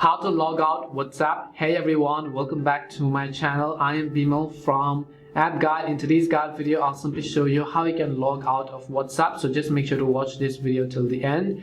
How to log out WhatsApp. Hey everyone, welcome back to my channel. I am Bimal from App Guide. In today's guide video, I'll simply show you how you can log out of WhatsApp. So just make sure to watch this video till the end.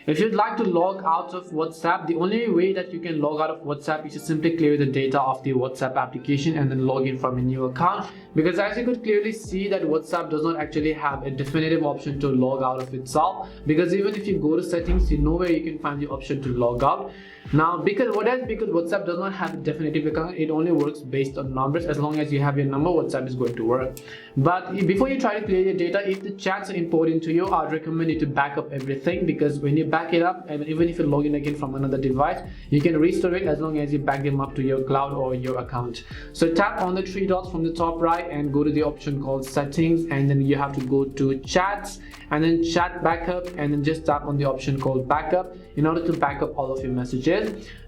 If you'd like to log out of WhatsApp, the only way that you can log out of WhatsApp is to simply clear the data of the WhatsApp application and then log in from a new account. Because as you could clearly see that WhatsApp does not actually have a definitive option to log out of itself. Because even if you go to settings, you know where you can find the option to log out. Now, because WhatsApp does not have a definitive account, it only works based on numbers. As long as you have your number, WhatsApp is going to work. But before you try to clear your data, if the chats are important to you, I'd recommend you to back up everything, because when you back it up, and even if you log in again from another device, you can restore it as long as you back them up to your cloud or your account. So tap on the three dots from the top right and go to the option called settings, and then you have to go to chats and then chat backup, and then just tap on the option called backup in order to back up all of your messages.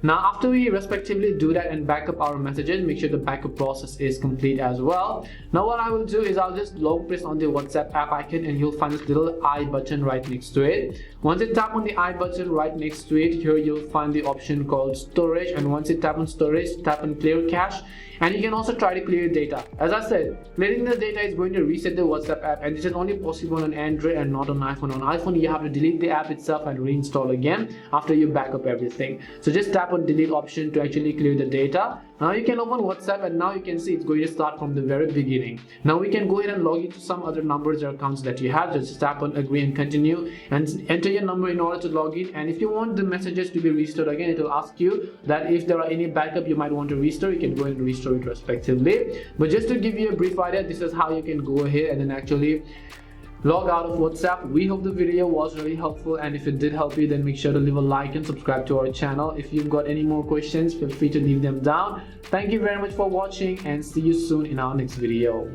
Now after we respectively do that and back up our messages, make sure the backup process is complete as well. Now what I will do is I'll just long press on the WhatsApp app icon, and you'll find this little I button right next to it. Once you tap on the I button right next to it, here you'll find the option called storage, and once you tap on storage, tap on clear cache, and you can also try to clear data. As I said, clearing the data is going to reset the WhatsApp app, and this is only possible on Android and not on iPhone. On iPhone, you have to delete the app itself and reinstall again after you back up everything. So just tap on delete option to actually clear the data. Now you can open WhatsApp, and now you can see it's going to start from the very beginning. Now we can go ahead and log into some other numbers or accounts that you have. Just tap on agree and continue and enter your number in order to log in. And if you want the messages to be restored again, it will ask you that if there are any backup you might want to restore, you can go ahead and restore it respectively. But just to give you a brief idea, this is how you can go ahead and then actually log out of WhatsApp. We hope the video was really helpful, and if it did help you, then make sure to leave a like and subscribe to our channel. If you've got any more questions, feel free to leave them down. Thank you very much for watching, and see you soon in our next video.